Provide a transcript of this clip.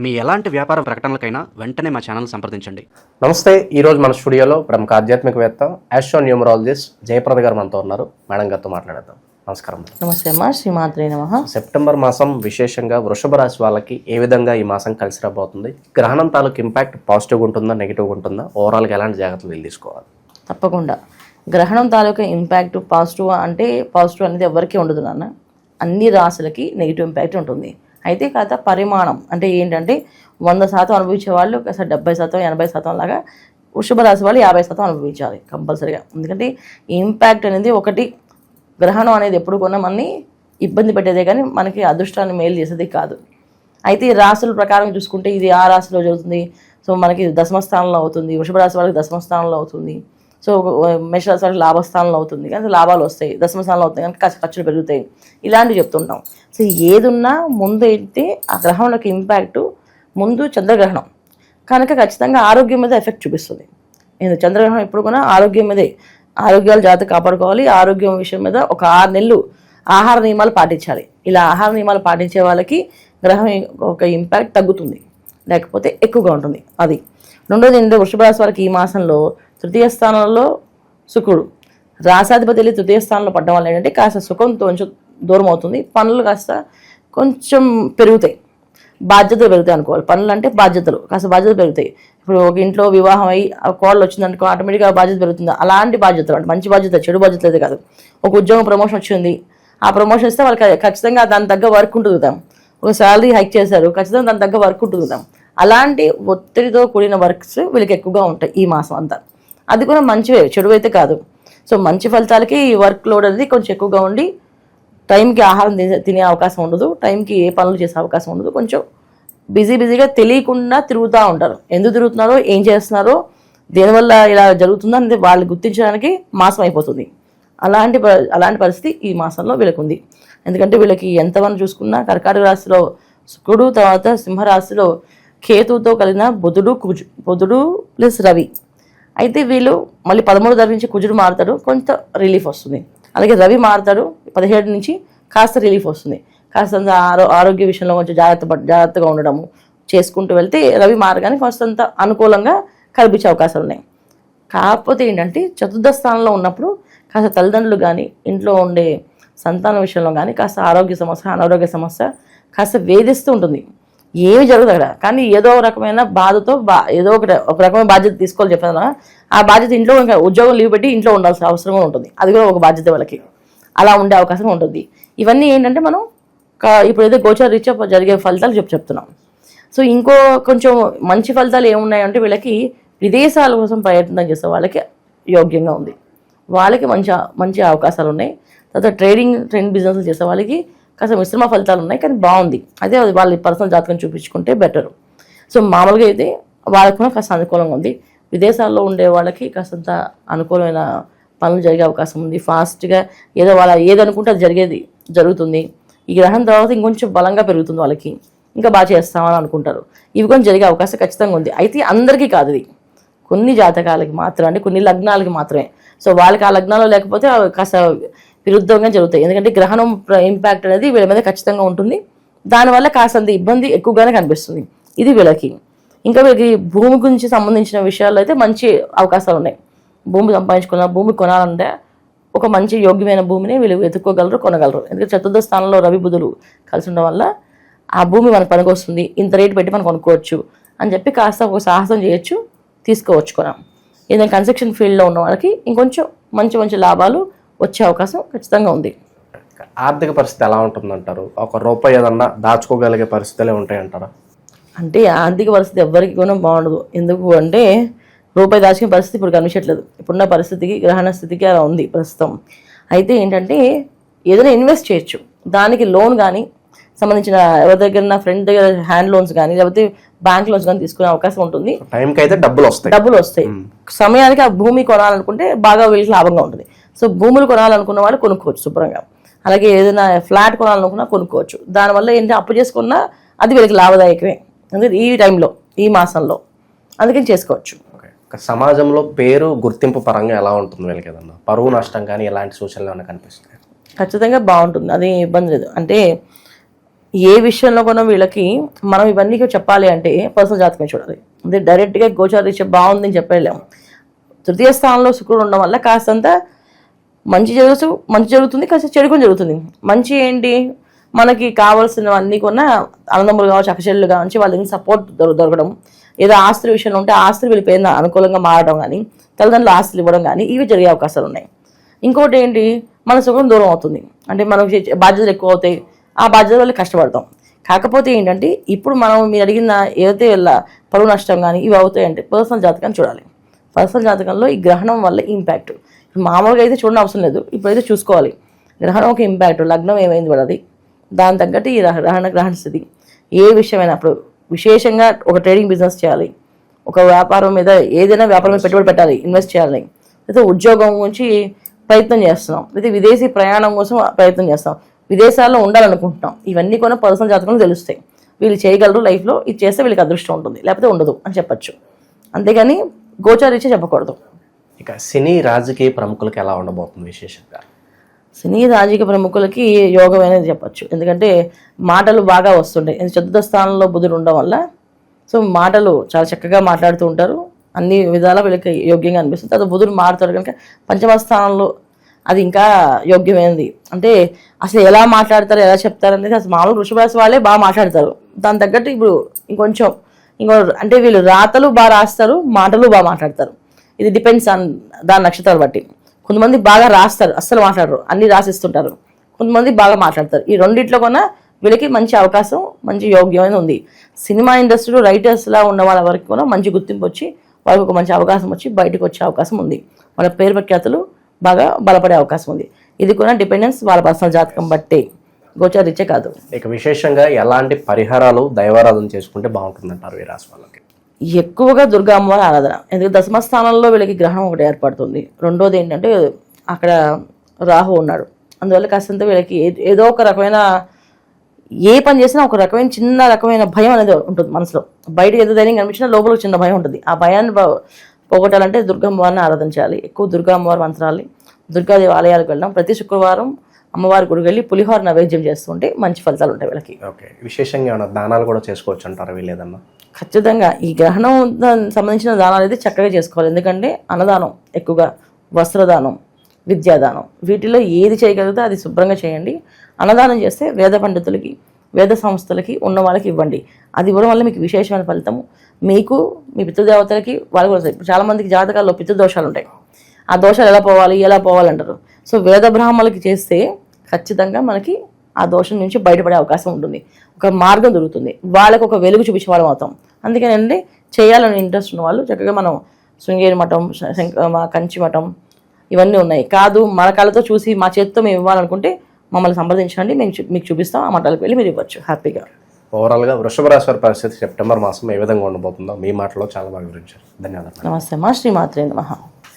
మీ ఎలాంటి వ్యాపార ప్రకటనలకైనా వెంటనే మా ఛానల్ సంప్రదించండి. నమస్తే. ఈరోజు మన స్టూడియోలో ప్రముఖ ఆధ్యాత్మికవేత్త ఆస్ట్రో న్యూమరాలజిస్ట్ జయప్రద గారు మనతో ఉన్నారు. మేడం గారితో మాట్లాడేద్దాం. నమస్కారం. నమస్తే అమ్మా. శ్రీమాత్రే నమః. సెప్టెంబర్ మాసం విశేషంగా వృషభ రాశి వాళ్ళకి ఏ విధంగా ఈ మాసం కలిసి రాబోతుంది? గ్రహణం తాలూకు ఇంపాక్ట్ పాజిటివ్గా ఉంటుందా, నెగిటివ్గా ఉంటుందా? ఓవరాల్గా ఎలాంటి జాగ్రత్తలు తీసుకోవాలి? తప్పకుండా గ్రహణం తాలూకా ఇంపాక్ట్ పాజిటివ్ అంటే పాజిటివ్ అనేది ఎవరికీ ఉండదు నాన్న. అన్ని రాశులకి నెగిటివ్ ఇంపాక్ట్ ఉంటుంది. అయితే కాస్త పరిమాణం అంటే ఏంటంటే 100% అనుభవించే వాళ్ళు కాస్త 70%, 80% లాగా వృషభ రాశి వాళ్ళు 50% అనుభవించాలి కంపల్సరీగా. ఎందుకంటే ఇంపాక్ట్ అనేది ఒకటి, గ్రహణం అనేది ఎప్పుడు కొన్నా మనని ఇబ్బంది పెట్టేదే కానీ మనకి అదృష్టాన్ని మేలు చేసేది కాదు. అయితే ఈ రాశుల ప్రకారం చూసుకుంటే ఇది ఆ రాశిలో జరుగుతుంది. సో మనకి దశమ స్థానంలో అవుతుంది, వృషభ రాశి వాళ్ళకి దశమ స్థానంలో అవుతుంది. సో మేషరాశి వాళ్ళకి లాభస్థానంలో అవుతుంది, కానీ లాభాలు వస్తాయి. దశమ స్థానంలో అవుతుంది కానీ ఖర్చులు పెరుగుతాయి. ఇలాంటివి చెప్తుంటాం. సో ఏదున్నా ముందు అయితే ఆ గ్రహంలోకి ఇంపాక్ట్ ముందు చంద్రగ్రహణం కనుక ఖచ్చితంగా ఆరోగ్యం మీద ఎఫెక్ట్ చూపిస్తుంది. చంద్రగ్రహణం ఎప్పుడు కూడా ఆరోగ్యం మీదే. ఆరోగ్యాలు జాగ్రత్త కాపాడుకోవాలి. ఆరోగ్యం విషయం మీద ఒక 6 నెలలు ఆహార నియమాలు పాటించాలి. ఇలా ఆహార నియమాలు పాటించే వాళ్ళకి గ్రహం ఒక ఇంపాక్ట్ తగ్గుతుంది, లేకపోతే ఎక్కువగా ఉంటుంది. అది రెండోది ఏంటంటే వృషభ రాశి వాళ్ళకి ఈ మాసంలో తృతీయ స్థానంలో శుక్రుడు రాశాధిపతి వెళ్ళి తృతీయ స్థానంలో పడడం వల్ల ఏంటంటే కాస్త సుఖంతో కొంచెం దూరం అవుతుంది. పనులు కాస్త కొంచెం పెరుగుతాయి, బాధ్యతలు పెరుగుతాయి అనుకోవాలి. పనులు అంటే బాధ్యతలు, కాస్త బాధ్యతలు పెరుగుతాయి. ఇప్పుడు ఒక ఇంట్లో వివాహం అయ్యి కోళ్ళు వచ్చిందనుకో ఆటోమేటిక్గా బాధ్యత పెరుగుతుంది. అలాంటి బాధ్యతలు అంటే మంచి బాధ్యత, చెడు బాధ్యతలు అయితే కాదు. ఒక ఉద్యోగం ప్రమోషన్ వచ్చింది, ఆ ప్రమోషన్ ఇస్తే వాళ్ళకి ఖచ్చితంగా దాని తగ్గ వర్క్ ఉంటుంది. ఒక శాలరీ హైక్ చేశారు, ఖచ్చితంగా దాని తగ్గ వర్క్ ఉంటుంది. అలాంటి ఒత్తిడితో కూడిన వర్క్స్ వీళ్ళకి ఎక్కువగా ఉంటాయి ఈ మాసం అంతా. అది కూడా మంచివే, చెడు అయితే కాదు. సో మంచి ఫలితాలకి ఈ వర్క్ లోడ్ అనేది కొంచెం ఎక్కువగా ఉండి టైంకి ఆహారం తినే అవకాశం ఉండదు, టైంకి ఏ పనులు చేసే అవకాశం ఉండదు. కొంచెం బిజీగా తెలియకుండా తిరుగుతూ ఉంటారు. ఎందుకు తిరుగుతున్నారో, ఏం చేస్తున్నారో, దేనివల్ల ఇలా జరుగుతుందో అనేది వాళ్ళు గుర్తించడానికి మాసం అయిపోతుంది. అలాంటి పరిస్థితి ఈ మాసంలో వీళ్ళకి ఉంది. ఎందుకంటే వీళ్ళకి ఎంతమంది చూసుకున్నా కర్కాటక రాశిలో శుక్రుడు, తర్వాత సింహరాశిలో కేతువుతో కలిగిన బుధుడు ప్లస్ రవి. అయితే వీళ్ళు మళ్ళీ 13 తారీఖు నుంచి కుజుడు మారుతాడు, కొంత రిలీఫ్ వస్తుంది. అలాగే రవి మారుతాడు 17 నుంచి, కాస్త రిలీఫ్ వస్తుంది. కాస్త ఆరోగ్య విషయంలో కొంచెం జాగ్రత్తగా ఉండడము చేసుకుంటూ వెళ్తే రవి మారగానే కొంత అనుకూలంగా కల్పించే అవకాశాలు ఉన్నాయి. కాకపోతే ఏంటంటే చతుర్థ స్థానంలో ఉన్నప్పుడు కాస్త తల్లిదండ్రులు కానీ ఇంట్లో ఉండే సంతానం విషయంలో కానీ కాస్త ఆరోగ్య సమస్య, అనారోగ్య సమస్య కాస్త వేధిస్తూ ఉంటుంది. ఏమి జరుగుతుంది అక్కడ, కానీ ఏదో రకమైన బాధతో ఏదో ఒక రకమైన బాధ్యత తీసుకోవాలి చెప్పాను. ఆ బాధ్యత ఇంట్లో ఇంకా ఉద్యోగం లీవ్ పెట్టి ఇంట్లో ఉండాల్సిన అవసరం ఉంటుంది. అది కూడా ఒక బాధ్యత వాళ్ళకి, అలా ఉండే అవకాశం ఉంటుంది. ఇవన్నీ ఏంటంటే మనం ఇప్పుడు ఏదో గోచర రీత్యా జరిగే ఫలితాలు చెప్తున్నాం. సో ఇంకో కొంచెం మంచి ఫలితాలు ఏమున్నాయంటే వీళ్ళకి విదేశాల కోసం ప్రయత్నం చేసే వాళ్ళకి యోగ్యంగా ఉంది, వాళ్ళకి మంచి అవకాశాలు ఉన్నాయి. తర్వాత ట్రేడ్ బిజినెస్లు చేసే వాళ్ళకి కాస్త మిశ్రమ ఫలితాలు ఉన్నాయి, కానీ బాగుంది. అదే వాళ్ళ పర్సనల్ జాతకం చూపించుకుంటే బెటరు. సో మామూలుగా అయితే వాళ్ళకి కూడా కాస్త అనుకూలంగా ఉంది. విదేశాల్లో ఉండే వాళ్ళకి కాస్తంత అనుకూలమైన పనులు జరిగే అవకాశం ఉంది. ఫాస్ట్గా ఏదనుకుంటే అది జరుగుతుంది. ఈ గ్రహణం తర్వాత ఇంకొంచెం బలంగా పెరుగుతుంది వాళ్ళకి, ఇంకా బాగా చేస్తామని అనుకుంటారు. ఇవి కొంచెం జరిగే అవకాశం ఖచ్చితంగా ఉంది. అయితే అందరికీ కాదు, ఇది కొన్ని జాతకాలకి మాత్రమే, అంటే కొన్ని లగ్నాలకి మాత్రమే. సో వాళ్ళకి ఆ లగ్నాలు లేకపోతే కాస్త విరుద్ధంగా జరుగుతాయి. ఎందుకంటే గ్రహణం ఇంపాక్ట్ అనేది వీళ్ళ మీద ఖచ్చితంగా ఉంటుంది. దానివల్ల కాస్తంత ఇబ్బంది ఎక్కువగానే కనిపిస్తుంది. ఇది వీళ్ళకి. ఇంకా వీళ్ళకి భూమి గురించి సంబంధించిన విషయాల్లో అయితే మంచి అవకాశాలు ఉన్నాయి. భూమి భూమి కొనాలంటే ఒక మంచి యోగ్యమైన భూమిని వీళ్ళు వెతుక్కోగలరు, కొనగలరు. ఎందుకంటే చతుర్థ స్థానంలో రవి బుధులు కలిసి ఉండడం వల్ల ఆ భూమి మనకు పనికొస్తుంది, ఇంత రేటు పెట్టి మనం కొనుక్కోవచ్చు అని చెప్పి కాస్త ఒక సాహసం చేయొచ్చు, తీసుకోవచ్చు కొనం. ఏదైనా కన్స్ట్రక్షన్ ఫీల్డ్లో ఉన్న వాళ్ళకి ఇంకొంచెం మంచి లాభాలు వచ్చే అవకాశం ఖచ్చితంగా ఉంది. ఆర్థిక పరిస్థితి ఎలా ఉంటుందంటారు? ₹1 ఏదన్నా దాచుకోగలిగే పరిస్థితులే ఉంటాయంటారా? అంటే ఆర్థిక పరిస్థితి ఎవరికి కూడా బాగుండదు. ఎందుకు అంటే రూపాయి దాచుకునే పరిస్థితి ఇప్పుడు కనిపించట్లేదు. ఇప్పుడున్న పరిస్థితికి, గ్రహణ స్థితికి అలా ఉంది ప్రస్తుతం. అయితే ఏంటంటే ఏదైనా ఇన్వెస్ట్ చేయొచ్చు. దానికి లోన్ కానీ సంబంధించిన ఎవరి దగ్గర ఫ్రెండ్ దగ్గర హ్యాండ్ లోన్స్ కానీ లేకపోతే బ్యాంక్ లోన్స్ కానీ తీసుకునే అవకాశం ఉంటుంది. టైంకి అయితే డబ్బులు వస్తాయి. సమయానికి ఆ భూమి కొనాలనుకుంటే బాగా వీళ్ళకి లాభంగా ఉంటుంది. సో భూములు కొనాలనుకున్న వాళ్ళు కొనుక్కోవచ్చు శుభ్రంగా. అలాగే ఏదైనా ఫ్లాట్ కొనాలనుకున్నా కొనుక్కోవచ్చు. దానివల్ల ఏంటి అప్పు చేసుకున్నా అది వీళ్ళకి లాభదాయకమే. అందుకే ఈ టైంలో, ఈ మాసంలో అందుకని చేసుకోవచ్చు. సమాజంలో పేరు గుర్తింపు పరంగా ఎలా ఉంటుంది వీళ్ళకి? ఏదన్నా పరువు నష్టం కానీ ఎలాంటి సూచనలు ఏమైనా కనిపిస్తాయి? ఖచ్చితంగా బాగుంటుంది, అది ఇబ్బంది లేదు. అంటే ఏ విషయంలో కూడా వీళ్ళకి మనం ఇవన్నీ చెప్పాలి అంటే పర్సనల్ జాతకం చూడాలి. అంటే డైరెక్ట్గా గోచార రీత్యా బాగుందని చెప్పలేము. తృతీయ స్థానంలో శుక్రుడు ఉండడం వల్ల కాస్తంత మంచి జరుగుతుంది, కాస్త చెడు కూడా జరుగుతుంది. మంచి ఏంటి, మనకి కావాల్సినవన్నీ కూడా అన్నదమ్ములు కావచ్చు, అక్కచెల్లెలు కావచ్చు, వాళ్ళకి సపోర్ట్ దొరకడం, ఏదో ఆస్తుల విషయంలో ఉంటే ఆస్తులు వీళ్ళ పేరున అనుకూలంగా మారడం కానీ, తల్లిదండ్రులు ఆస్తులు ఇవ్వడం కానీ ఇవి జరిగే అవకాశాలు ఉన్నాయి. ఇంకోటి ఏంటి, మన సుఖం దూరం అవుతుంది. అంటే మనకు బాధ్యతలు ఎక్కువ అవుతాయి, ఆ బాధ్యత వల్ల కష్టపడతాం. కాకపోతే ఏంటంటే ఇప్పుడు మీరు అడిగిన ఏదైతే పరువు నష్టం కానీ ఇవి అవుతాయంటే పర్సనల్ జాతకాన్ని చూడాలి. పర్సనల్ జాతకంలో ఈ గ్రహణం వల్ల ఇంపాక్ట్ మామూలుగా అయితే చూడడం అవసరం లేదు, ఇప్పుడైతే చూసుకోవాలి. గ్రహణం ఒక ఇంపాక్ట్, లగ్నం ఏమైంది పడది, దాని తగ్గట్టు ఈ గ్రహణ స్థితి ఏ విషయమైనప్పుడు విశేషంగా ఒక ట్రేడింగ్ బిజినెస్ చేయాలి, ఒక వ్యాపారం మీద ఏదైనా వ్యాపారం మీద పెట్టుబడి పెట్టాలి, ఇన్వెస్ట్ చేయాలి, అయితే ఉద్యోగం గురించి ప్రయత్నం చేస్తున్నాం, అయితే విదేశీ ప్రయాణం కోసం ప్రయత్నం చేస్తాం, విదేశాల్లో ఉండాలనుకుంటున్నాం, ఇవన్నీ కూడా పర్సనల్ జాతకంలో తెలుస్తాయి. వీళ్ళు చేయగలరు, లైఫ్లో ఇది చేస్తే వీళ్ళకి అదృష్టం ఉంటుంది, లేకపోతే ఉండదు అని చెప్పచ్చు. అంతేగాని గోచారీత్యా చెప్పకూడదు. ఇక సినీ రాజకీయ ప్రముఖులకు ఎలా ఉండబోతుంది విశేషంగా? సినీ రాజకీయ ప్రముఖులకి యోగం అనేది చెప్పచ్చు. ఎందుకంటే మాటలు బాగా వస్తుంటాయి. చతుర్థ స్థానంలో బుధుడు ఉండడం వల్ల సో మాటలు చాలా చక్కగా మాట్లాడుతూ ఉంటారు, అన్ని విధాలా వీళ్ళకి యోగ్యంగా అనిపిస్తుంది. అది బుధుడు మారుతాడు కనుక పంచమ స్థానంలో అది ఇంకా యోగ్యమైనది. అంటే అసలు ఎలా మాట్లాడతారు, ఎలా చెప్తారు అనేది అసలు మామూలు వృషభ రాశి వాళ్ళే బాగా మాట్లాడతారు. దాని తగ్గట్టు ఇప్పుడు ఇంకో అంటే వీళ్ళు రాతలు బాగా రాస్తారు, మాటలు బాగా మాట్లాడతారు. ఇది డిపెండ్స్ ఆన్ దాని నక్షత్రాలు బట్టి. కొంతమంది బాగా రాస్తారు, అస్సలు మాట్లాడరు, అన్ని రాసిస్తుంటారు. కొంతమంది బాగా మాట్లాడతారు. ఈ రెండిట్లో కొన్నా వీళ్ళకి మంచి అవకాశం, మంచి యోగ్యమైన ఉంది. సినిమా ఇండస్ట్రీలో రైటర్స్లా ఉన్న వాళ్ళ వరకు కూడా మంచి గుర్తింపు వచ్చి వాళ్ళకి ఒక మంచి అవకాశం వచ్చి బయటకు వచ్చే అవకాశం ఉంది. వాళ్ళ పేరు ప్రఖ్యాతులు బాగా బలపడే అవకాశం ఉంది. ఇది కూడా డిపెండెన్స్ వాళ్ళ పర్సనల్ జాతకం బట్టే, గోచారీత్యా కాదు. ఇక విశేషంగా ఎలాంటి పరిహారాలు దైవారాధన చేసుకుంటే బాగుంటుందంటారు ఈ రాశి వాళ్ళకి? ఎక్కువగా దుర్గా అమ్మవారి ఆరాధన. ఎందుకంటే దశమ స్థానంలో వీళ్ళకి గ్రహణం ఒకటి ఏర్పడుతుంది. రెండోది ఏంటంటే అక్కడ రాహు ఉన్నాడు. అందువల్ల కాస్తంత వీళ్ళకి ఏదో ఒక రకమైన ఏ పని చేసినా ఒక రకమైన చిన్న రకమైన భయం అనేది ఉంటుంది మనసులో. బయటకు ఏదో ధైర్యం కనిపించినా లోపల చిన్న భయం ఉంటుంది. ఆ భయాన్ని పోగొట్టాలంటే దుర్గా అమ్మవారిని ఆరాధించాలి. ఎక్కువ దుర్గా అమ్మవారి మంత్రాలు, దుర్గాదేవి ఆలయాలకు వెళ్ళడం, ప్రతి శుక్రవారం అమ్మవారి గుడికి వెళ్ళి పులిహోర నైవేద్యం చేస్తుంటే మంచి ఫలితాలు ఉంటాయి వీళ్ళకి. ఓకే, విశేషంగా ఏమైనా దానాలు కూడా చేసుకోవచ్చు అంటారా వీళ్ళు ఏదన్నా? ఖచ్చితంగా ఈ గ్రహణం సంబంధించిన దానాలు అయితే చక్కగా చేసుకోవాలి. ఎందుకంటే అన్నదానం ఎక్కువగా, వస్త్రదానం, విద్యాదానం, వీటిలో ఏది చేయగలిగితే అది శుభ్రంగా చేయండి. అన్నదానం చేస్తే వేద పండితులకి, వేద సంస్థలకి ఉన్న వాళ్ళకి ఇవ్వండి. అది ఇవ్వడం వల్ల మీకు విశేషమైన ఫలితము, మీకు మీ పితృదేవతలకి వాళ్ళు కూడా వస్తాయి. ఇప్పుడు చాలామందికి జాతకాల్లో పితృదోషాలు ఉంటాయి. ఆ దోషాలు ఎలా పోవాలి అంటారు. సో వేద బ్రాహ్మణులకి చేస్తే ఖచ్చితంగా మనకి ఆ దోషం నుంచి బయటపడే అవకాశం ఉంటుంది, ఒక మార్గం దొరుకుతుంది, వాళ్ళకు ఒక వెలుగు చూపించే వాళ్ళం అవుతాం. అందుకనండి చేయాలని ఇంట్రెస్ట్ ఉన్న వాళ్ళు చక్కగా మనం శృంగేరి మఠం, కంచి మఠం ఇవన్నీ ఉన్నాయి. కాదు మన కళ్ళతో చూసి మా చేతితో మేము ఇవ్వాలనుకుంటే మమ్మల్ని సంప్రదించండి, మేము మీకు చూపిస్తాం. ఆ మఠాలకు వెళ్ళి మీరు ఇవ్వచ్చు హ్యాపీగా. ఓవరాల్గా వృషభ రాశి వారి పరిస్థితి సెప్టెంబర్ మాసం ఏ విధంగా ఉండబోతుందో మీ మాటలో చాలా బాగా వివరించారు. ధన్యవాదాలు. నమస్తే మా శ్రీమాత్రే నమః.